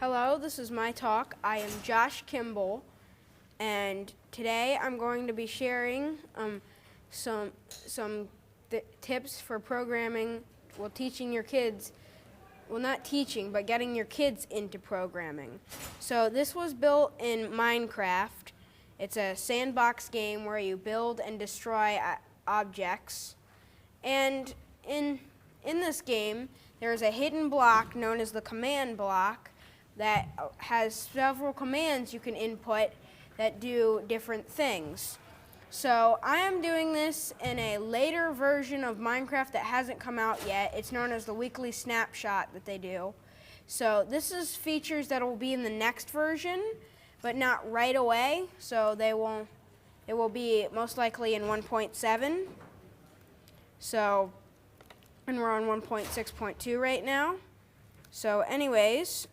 Hello, this is my talk. I am Josh Kimball, and today I'm going to be sharing some tips for programming, teaching your kids, not teaching, but getting your kids into programming. So this was built in Minecraft. It's a sandbox game where you build and destroy objects. And in this game, there's a hidden block known as the command block that has several commands you can input that do different things. So I am doing this in a later version of Minecraft that hasn't come out yet. It's known as the weekly snapshot that they do. So this is features that will be in the next version, but not right away. So it will be most likely in 1.7. So, and we're on 1.6.2 right now. So anyways,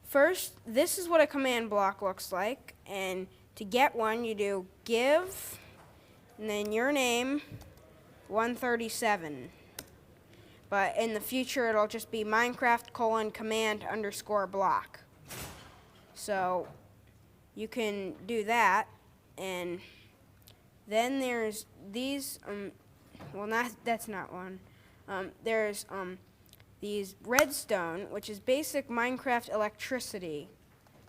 first, this is what a command block looks like, and to get one, you do give, and then your name, 137. But in the future, it'll just be Minecraft : command _ block. So you can do that, and then there's these, that's not one. There's these redstone, which is basic Minecraft electricity.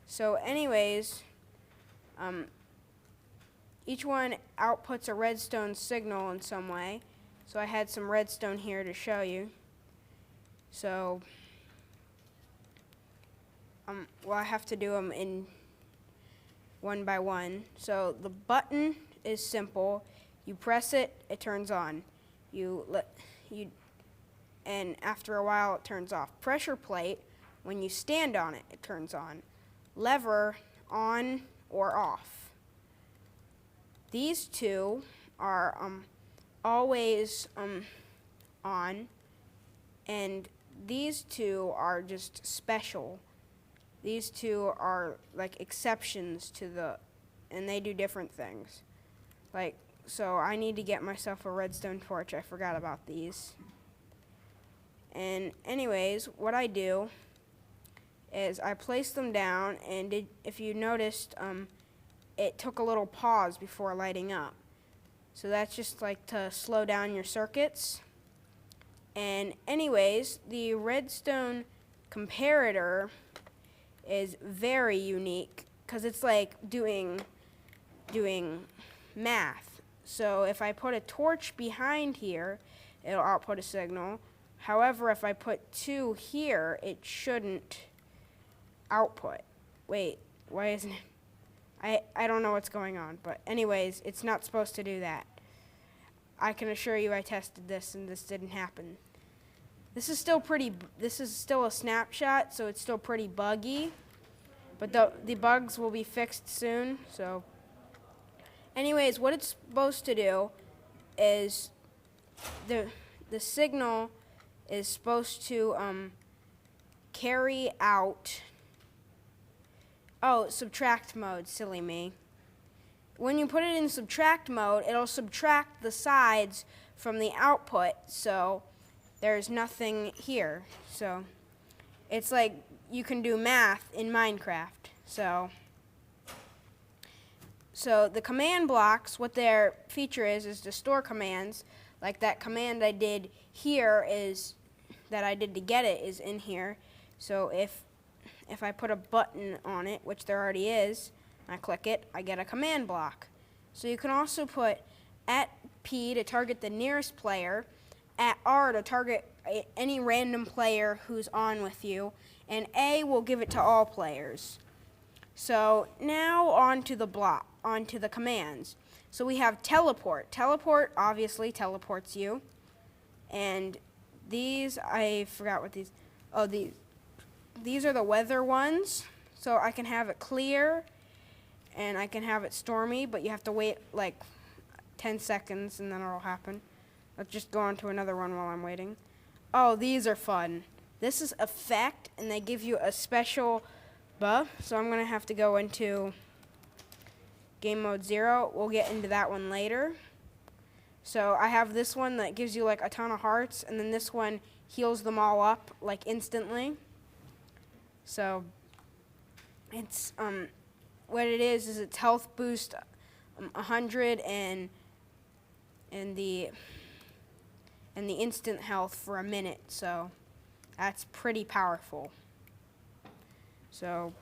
So anyways, each one outputs a redstone signal in some way. So I had some redstone here to show you. So, I have to do them in one by one. So the button is simple. You press it, it turns on. And after a while it turns off. Pressure plate, when you stand on it, it turns on. Lever, on or off. These two are always on, and these two are just special. These two are like exceptions to and they do different things. So I need to get myself a redstone torch. I forgot about these. And anyways, what I do is I place them down, and if you noticed, it took a little pause before lighting up. So that's just like to slow down your circuits. And anyways, the redstone comparator is very unique because it's like doing math. So if I put a torch behind here, it'll output a signal. However, if I put 2 here, it shouldn't output. Wait, why isn't it? I don't know what's going on, but anyways, it's not supposed to do that. I can assure you I tested this and this didn't happen. This is still a snapshot, so it's still pretty buggy, but the bugs will be fixed soon. So anyways, what it's supposed to do is the signal is supposed to carry out, subtract mode, silly me. When you put it in subtract mode, it'll subtract the sides from the output, so there's nothing here. So it's like you can do math in Minecraft. So the command blocks, what their feature is to store commands. Like that command I did here that I did to get it is in here. So if I put a button on it, which there already is, I click it, I get a command block. So you can also put @P to target the nearest player, @R to target any random player who's on with you, and A will give it to all players. So now onto the commands. So we have teleport. Teleport obviously teleports you. And these, I forgot what these, these are the weather ones. So I can have it clear and I can have it stormy, but you have to wait like 10 seconds and then it'll happen. Let's just go on to another one while I'm waiting. Oh, these are fun. This is effect, and they give you a special buff. So I'm gonna have to go into game mode 0. We'll get into that one later. So I have this one that gives you like a ton of hearts, and then this one heals them all up like instantly. So It's what it is it's health boost 100 and the instant health for a minute, so that's pretty powerful. So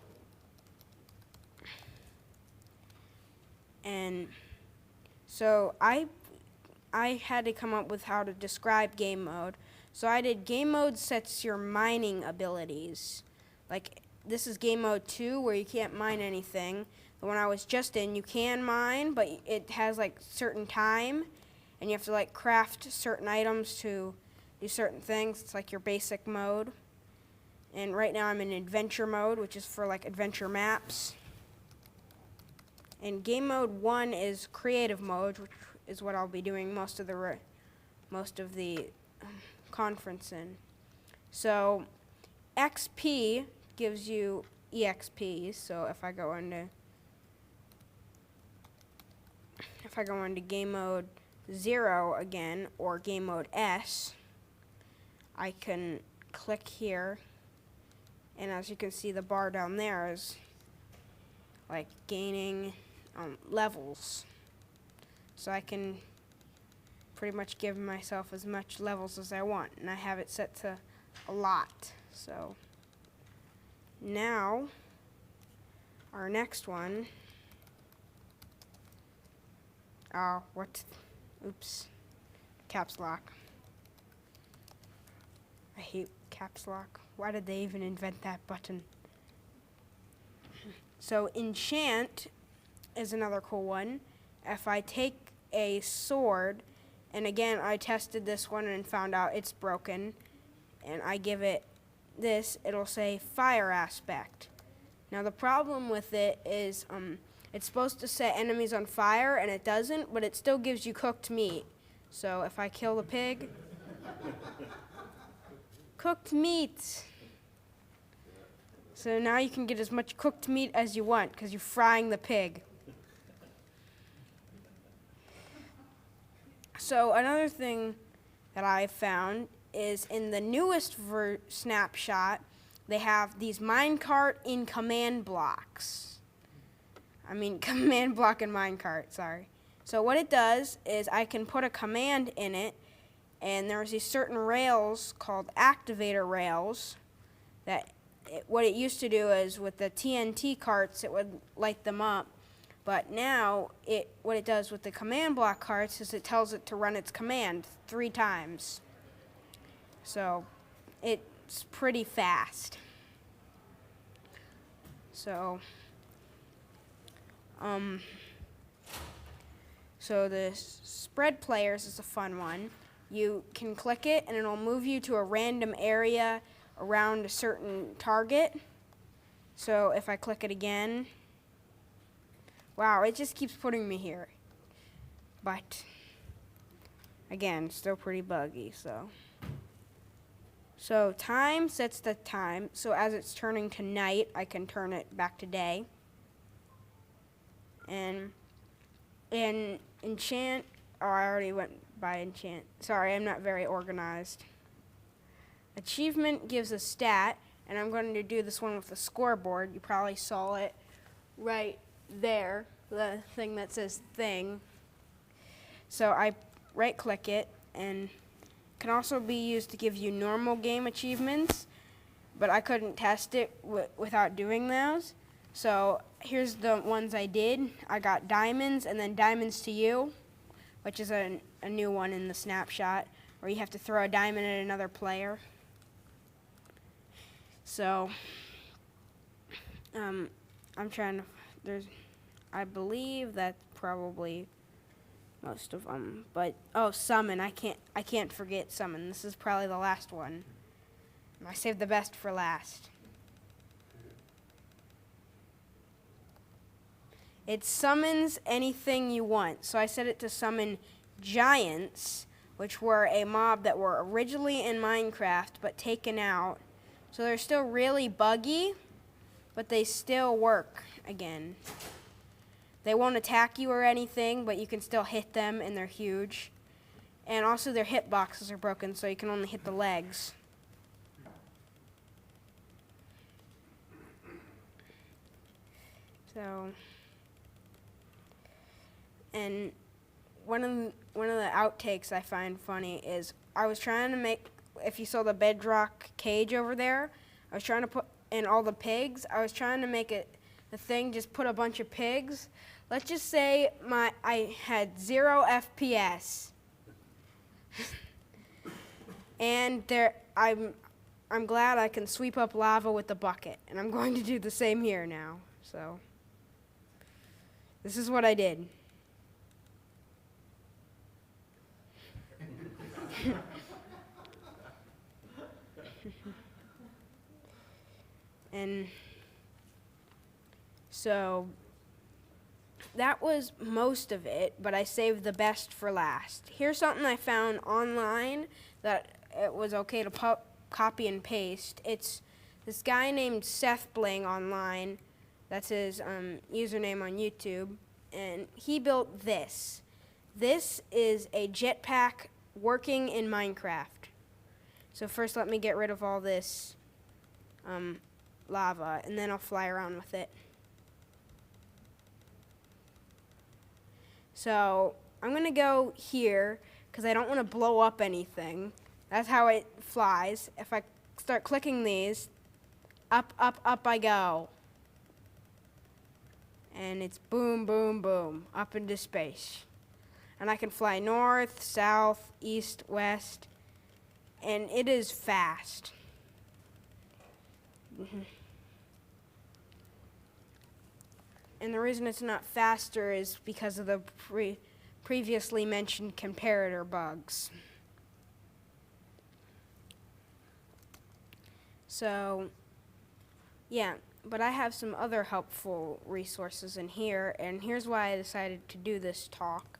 I had to come up with how to describe game mode. So I did game mode sets your mining abilities. Like this is game mode 2 where you can't mine anything. The one I was just in, you can mine, but it has like certain time and you have to like craft certain items to do certain things. It's like your basic mode. And right now I'm in adventure mode, which is for like adventure maps. And game mode 1 is creative mode, which is what I'll be doing most of the conference in. So XP gives you EXP. So if I go into game mode 0 again, or game mode S, I can click here, and as you can see, the bar down there is like gaining levels. So I can pretty much give myself as much levels as I want, and I have it set to a lot. So now our next one, oops, caps lock. I hate caps lock. Why did they even invent that button? So enchant is another cool one. If I take a sword, and again I tested this one and found out it's broken, and I give it this, it'll say fire aspect. Now the problem with it is it's supposed to set enemies on fire, and it doesn't, but it still gives you cooked meat. So if I kill the pig, cooked meat. So now you can get as much cooked meat as you want because you're frying the pig. So another thing that I found is in the newest snapshot, they have these minecart in command blocks. I mean command block in minecart, sorry. So what it does is I can put a command in it, and there's these certain rails called activator rails that what it used to do is with the TNT carts, it would light them up. But now, what it does with the command block carts is it tells it to run its command 3 times. So it's pretty fast. So the spread players is a fun one. You can click it and it'll move you to a random area around a certain target. So if I click it again, wow, it just keeps putting me here. But again, still pretty buggy, so time sets the time. So as it's turning to night, I can turn it back to day. And enchant, I already went by enchant. Sorry, I'm not very organized. Achievement gives a stat, and I'm going to do this one with the scoreboard. You probably saw it right there, the thing that says thing. So I right-click it, and can also be used to give you normal game achievements, but I couldn't test it without doing those. So here's the ones I did. I got diamonds, and then diamonds to you, which is a new one in the snapshot, where you have to throw a diamond at another player. So I'm trying to, I believe that's probably most of them, but summon, I can't forget summon. This is probably the last one. I saved the best for last. It summons anything you want. So I set it to summon giants, which were a mob that were originally in Minecraft but taken out. So they're still really buggy, but they still work again. They won't attack you or anything, but you can still hit them, and they're huge. And also their hitboxes are broken, so you can only hit the legs. So, and one of the outtakes I find funny is I was trying to make, if you saw the bedrock cage over there, I was trying to put in all the pigs. I was trying to make it the thing, just put a bunch of pigs. Let's just say I had 0 FPS. And I'm glad I can sweep up lava with the bucket, and I'm going to do the same here now. So this is what I did. And so that was most of it, but I saved the best for last. Here's something I found online that it was okay to copy and paste. It's this guy named Seth Bling online. That's his username on YouTube. And he built this. This is a jetpack working in Minecraft. So first let me get rid of all this lava, and then I'll fly around with it. So I'm going to go here because I don't want to blow up anything. That's how it flies. If I start clicking these, up, up, up I go. And it's boom, boom, boom, up into space. And I can fly north, south, east, west, and it is fast. And the reason it's not faster is because of the previously mentioned comparator bugs. So, yeah, but I have some other helpful resources in here, and here's why I decided to do this talk,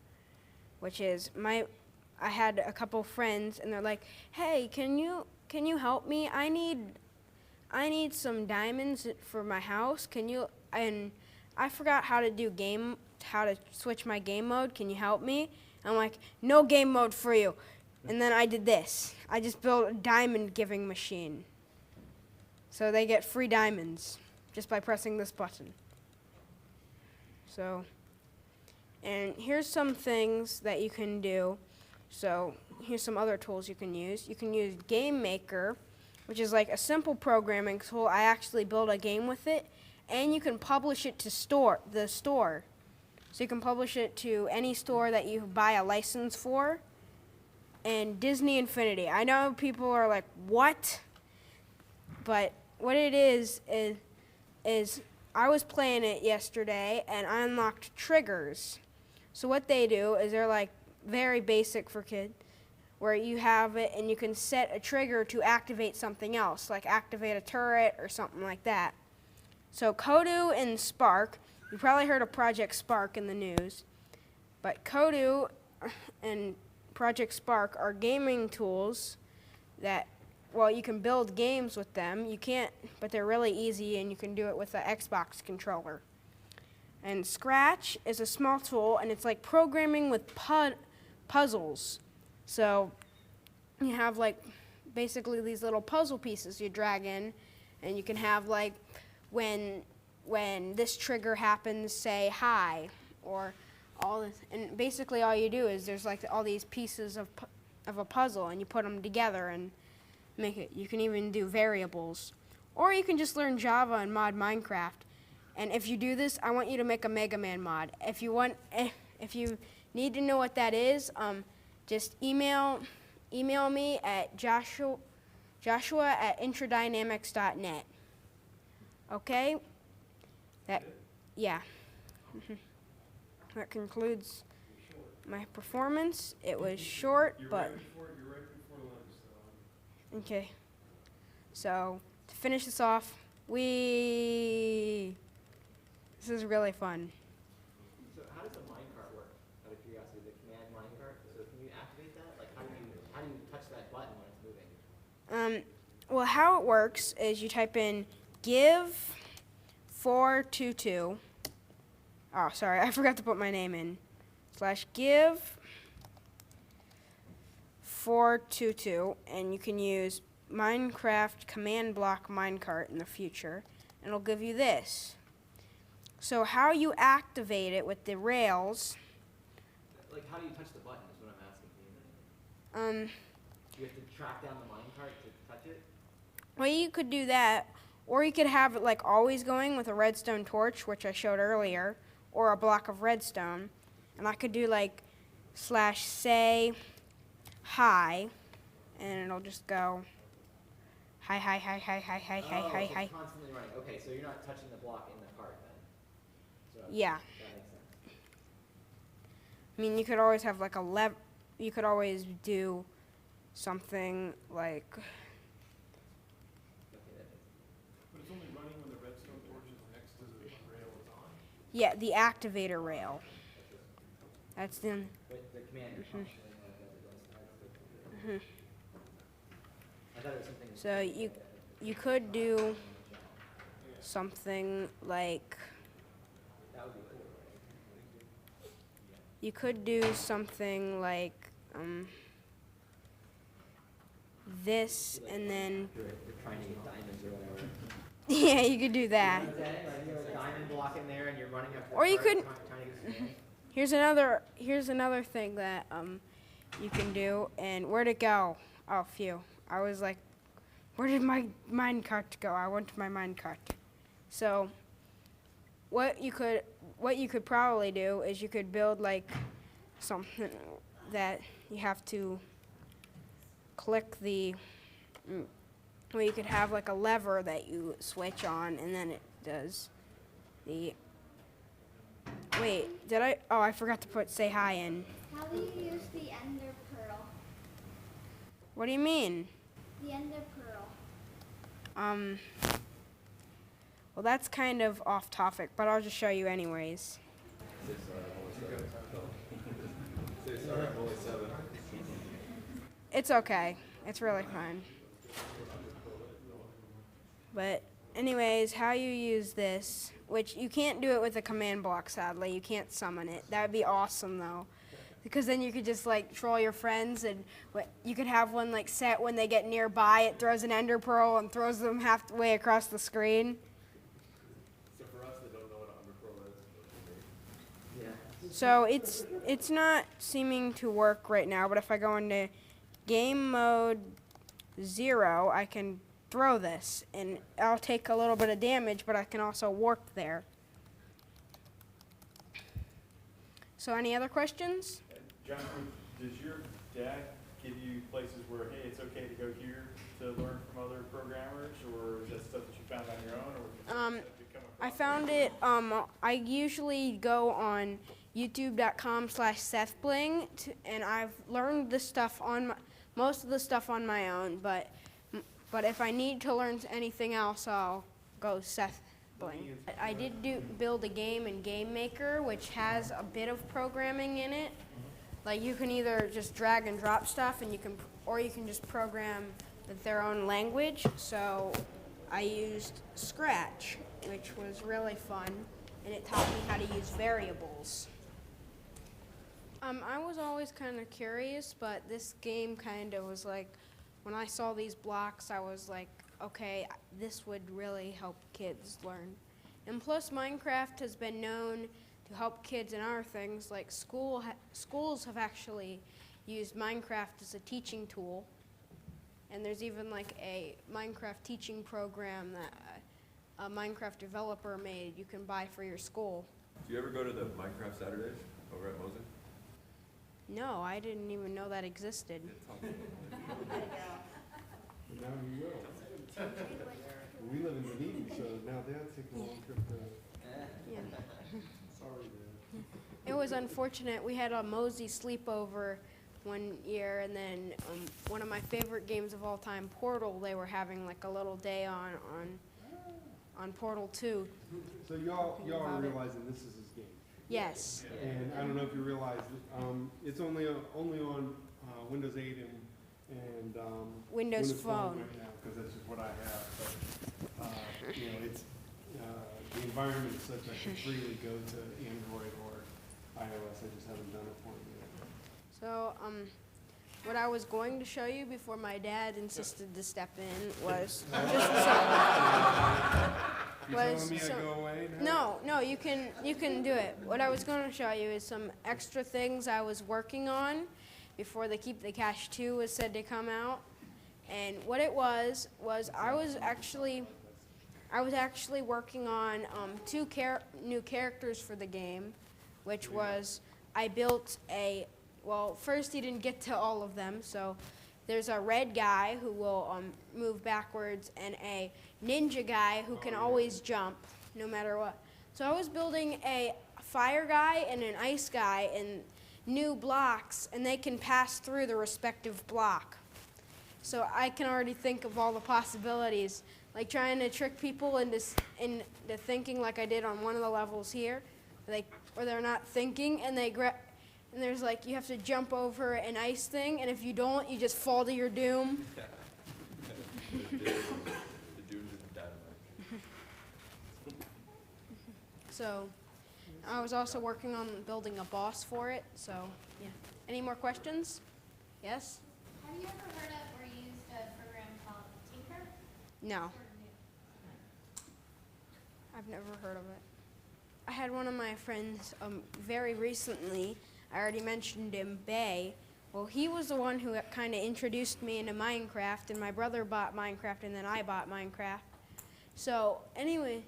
which is I had a couple friends, and they're like, "Hey, can you help me? I need some diamonds for my house. Can you?" And I forgot how to switch my game mode. Can you help me? I'm like, no game mode for you. And then I did this. I just built a diamond giving machine. So they get free diamonds just by pressing this button. So, and here's some things that you can do. So here's some other tools you can use. You can use Game Maker, which is like a simple programming tool. I actually built a game with it. And you can publish it to the store. So you can publish it to any store that you buy a license for. And Disney Infinity. I know people are like, what? But what it is I was playing it yesterday and I unlocked triggers. So what they do is they're like very basic for kids, where you have it and you can set a trigger to activate something else, like activate a turret or something like that. So Kodu and Spark, you probably heard of Project Spark in the news, but Kodu and Project Spark are gaming tools that, well, you can build games with them. You can't, but they're really easy and you can do it with an Xbox controller. And Scratch is a small tool and it's like programming with puzzles. So you have like basically these little puzzle pieces you drag in, and you can have like, when this trigger happens, say hi, or all this, and basically all you do is there's like all these pieces of a puzzle, and you put them together and make it. You can even do variables, or you can just learn Java and mod Minecraft. And if you do this, I want you to make a Mega Man mod. If you need to know what that is, just email me at joshua@intradynamics.net. Okay? Yeah. That concludes my performance. It was short, You're but... right before lunch, so... Okay. So, to finish this off, this is really fun. So how does a minecart work, out of curiosity, the command minecart? So can you activate that? Like how do you touch that button when it's moving? Well, how it works is you type in give 422. Oh, sorry, I forgot to put my name in. /give 422, and you can use Minecraft command block minecart in the future, and it'll give you this. So how you activate it with the rails, Like, how do you touch the button is what I'm asking. um, You have to track down the minecart to touch it? well, you could do that, or you could have it like always going with a redstone torch, which I showed earlier, or a block of redstone. And I could do like /say hi, and it'll just go hi, hi, hi, hi, hi, hi, hi, Oh, hi, so hi. it's constantly running. Okay, so you're not touching the block in the cart then? So Yeah. that makes sense. I mean, you could always have like you could always do something like, Okay, that makes sense. But it's only running when the redstone torch is next to the rail it's on? yeah, the activator rail. That's the, But the command is functioning like that. mhm. I thought it was something. So you could do something like, That would be cool, right? you could do something like this, and then You're trying to get diamonds or whatever. yeah, you could do that. Okay, like you have a diamond block in there and you're running up to the Or you cart could- trying to get some command. Here's another thing that you can do. And where'd it go? Oh, phew. I was like, where did my minecart go? I went to my minecart. So what you could probably do is you could build like something that you have to click the. Well, you could have like a lever that you switch on, and then it does the. Wait, did I? Oh, I forgot to put say hi in. How do you use the ender pearl? What do you mean? The ender pearl. Well, that's kind of off topic, but I'll just show you anyways. It's okay. It's really fine. But anyways, how you use this, which you can't do it with a command block, sadly. You can't summon it. That would be awesome, though. Because then you could just, like, troll your friends, and you could have one, like, set when they get nearby. It throws an ender pearl and throws them halfway across the screen. So for us, they don't know what an underpearl is. Yeah. So it's not seeming to work right now, but if I go into game mode 0, I can throw this, and I'll take a little bit of damage, but I can also warp there. So any other questions? John, does your dad give you places where, hey, it's okay to go here to learn from other programmers, or is that stuff that you found on your own, or did you come I across? found it, I usually go on youtube.com/SethBling, and I've learned this stuff most of the stuff on my own, but if I need to learn anything else, I'll go Seth Bling. I did build a game in Game Maker, which has a bit of programming in it. Like you can either just drag and drop stuff, and or you can just program with their own language. So I used Scratch, which was really fun, and it taught me how to use variables. I was always kind of curious, but this game kind of was like, when I saw these blocks, I was like, okay, this would really help kids learn. And plus, Minecraft has been known to help kids in other things, like schools have actually used Minecraft as a teaching tool. And there's even like a Minecraft teaching program that a Minecraft developer made you can buy for your school. Do you ever go to the Minecraft Saturdays over at Mosen? No, I didn't even know that existed. Now you will. We live in Dunedin, so now Dad's taking a long trip to. Yeah. Sorry, Dad. It was unfortunate. We had a Mosey sleepover one year, and then one of my favorite games of all time, Portal, they were having like a little day on Portal 2. So y'all are About it. realizing this is his game, Yes. and I don't know if you realize it's only on Windows 8 and Windows Phone. right now, because that's just what I have. But it's the environment is such I can freely go to Android or iOS. I just haven't done it for him yet. So what I was going to show you before my dad insisted to step in was just You was telling me I some, go away now? no, you can do it. What I was going to show you is some extra things I was working on before the Keep the Cash 2 was said to come out. And what it was I was actually working on two new characters for the game, which was I built well, first he didn't get to all of them, so there's a red guy who will move backwards and a ninja guy who can always jump no matter what. So I was building a fire guy and an ice guy in new blocks, and they can pass through the respective block. So I can already think of all the possibilities, like trying to trick people into thinking like I did on one of the levels here, where they're not thinking, and and there's like you have to jump over an ice thing, and if you don't, you just fall to your doom. The dude is dynamite. So I was also working on building a boss for it. So yeah. Any more questions? Yes? Have you ever heard of or used a program called Tinker? No. I've never heard of it. I had one of my friends very recently, I already mentioned him, Bay. Well, he was the one who kind of introduced me into Minecraft, and my brother bought Minecraft, and then I bought Minecraft. So anyway,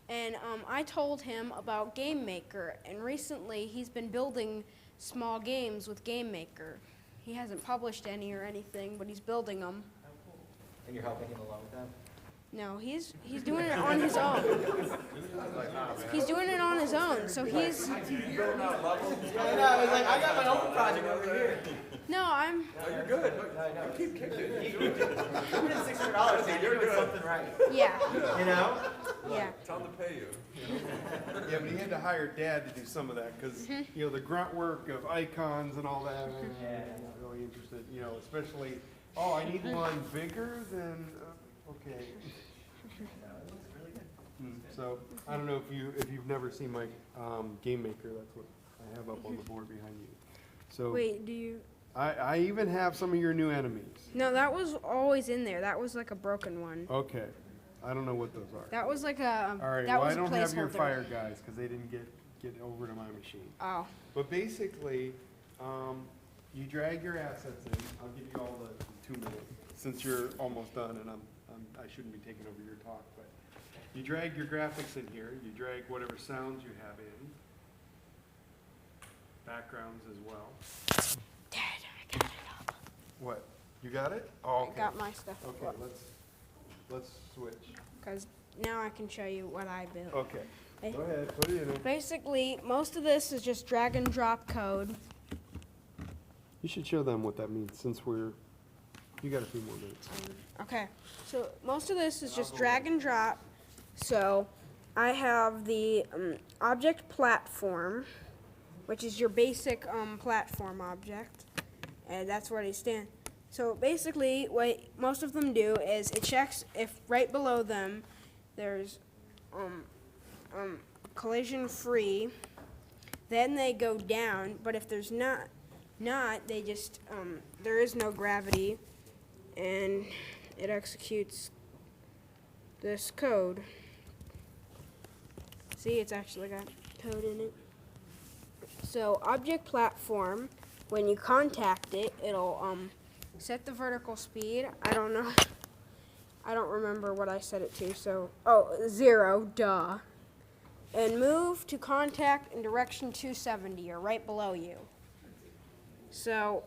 and I told him about Game Maker, and recently he's been building small games with Game Maker. He hasn't published any or anything, but he's building them. And you're helping him along with that? No, he's doing it on his own. He's doing it on his own, so he's... I know, I was like, I got my own project over here. No, I'm... No, you're good. No. You keep kicking. I'm in $600, man. You're doing something right. Yeah, You know? yeah. Tell him to pay you. Yeah, but he had to hire Dad to do some of that because, you know, the grunt work of icons and all that, I'm not really interested, you know, especially, oh, I need one bigger than, okay. So, I don't know if you've never seen my Game Maker, that's what I have up on the board behind you. So, Wait, do you... I even have some of your new enemies. No, that was always in there. That was like a broken one. Okay, I don't know what those are. That was like a... All right, that well, was I a don't have your placeholder. fire guys because they didn't get over to my machine. Oh. But basically, you drag your assets in. I'll give you all the 2 minutes since you're almost done, and I shouldn't be taking over your talk. But you drag your graphics in here. You drag whatever sounds you have in, backgrounds as well. Dad, I got it up. What? You got it? Oh, okay. I got my stuff Okay, up. let's switch. Because now I can show you what I built. Okay. Hey. Go ahead. Put it in there. Basically, most of this is just drag and drop code. You should show them what that means since you got a few more minutes. Okay, so most of this is just drag and drop. So I have the object platform, which is your basic platform object, and that's where they stand. So basically, what most of them do is it checks if right below them there's collision free. Then they go down, but if there's not, they just there is no gravity, and it executes this code. See, it's actually got code in it. So object platform, when you contact it, it'll set the vertical speed. I don't know. I don't remember what I set it to. So, 0, duh. And move to contact in direction 270, or right below you. So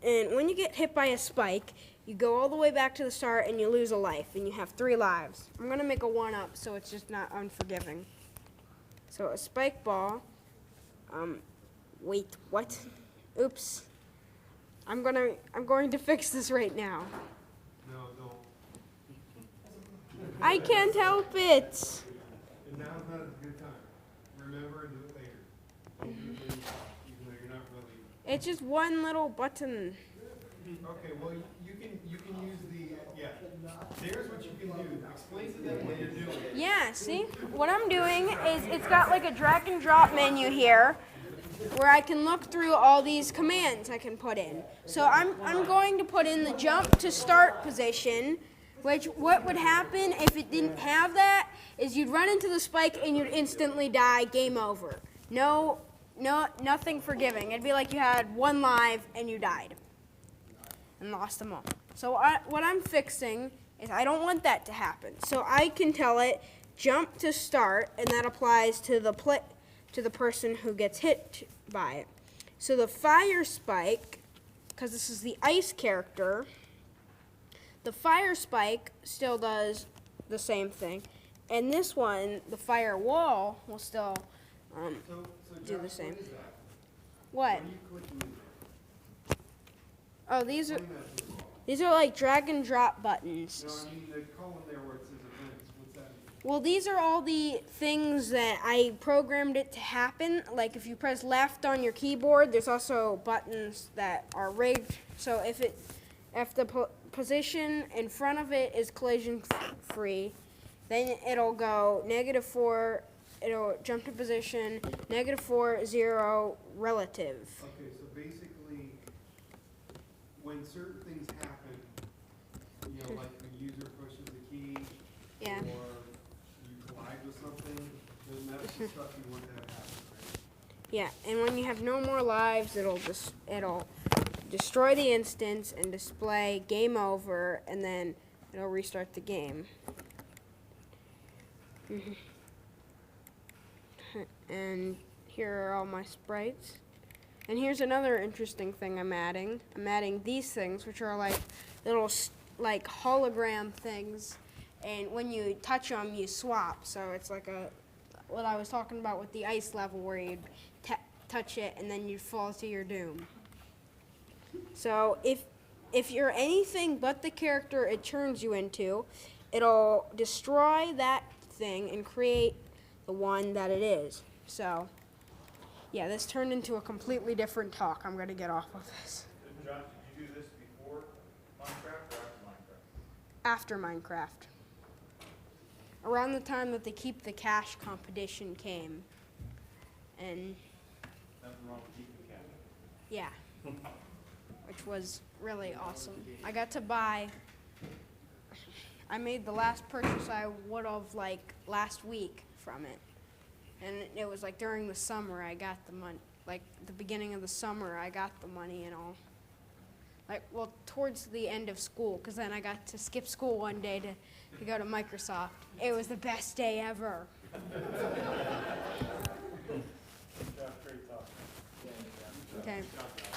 and when you get hit by a spike, you go all the way back to the start and you lose a life, and you have 3 lives. I'm gonna make a 1-up so it's just not unforgiving. So a spike ball, wait, what? Oops. I'm going to fix this right now. No, don't. I can't help it. And now's not a good time. Remember and do it later. Even though you're not really. It's just one little button. Okay, well, you can use the, yeah. There's what you can do. Explain to them what you're doing. Yeah, see? What I'm doing is it's got like a drag and drop menu here where I can look through all these commands I can put in. So I'm going to put in the jump to start position Which, what would happen if it didn't have that is you'd run into the spike and you'd instantly die, game over. Nothing forgiving. It'd be like you had one life and you died and lost them all. So what I'm fixing is I don't want that to happen. So I can tell it jump to start, and that applies to the person who gets hit by it. So the fire spike, because this is the ice character, the fire spike still does the same thing. And this one, the fire wall, will still do the same. What? Oh, these are like drag and drop buttons. No, I mean the column there where it says events, what's that mean? Well, these are all the things that I programmed it to happen. Like if you press left on your keyboard, there's also buttons that are rigged. So if the position in front of it is collision free, then it'll go -4. It'll jump to position -4, 0, relative. Okay, so basically, when certain things happen, you know, like the user pushes a key, Yeah. or you collide with something, then that's the stuff you want to have happen, right? Yeah, and when you have no more lives, it'll destroy the instance and display game over, and then it'll restart the game. And here are all my sprites. And here's another interesting thing I'm adding. I'm adding these things, which are like little like hologram things, and when you touch them, you swap. So it's like what I was talking about with the ice level, where you'd touch it and then you'd fall to your doom. So if you're anything but the character it turns you into, it'll destroy that thing and create the one that it is. So yeah, this turned into a completely different talk. I'm going to get off of this. Josh, did you do this before Minecraft or after Minecraft? After Minecraft. Around the time that the Keep the Cash competition came. And Nothing wrong with keeping the cat. yeah, which was really awesome. I got to buy, I made the last purchase I would have like last week from it. And it was like during the summer I got the money, like the beginning of the summer I got the money and all. Like, well, towards the end of school, because then I got to skip school one day to go to Microsoft. It was the best day ever. Josh, great talk. Okay. Good job, Josh.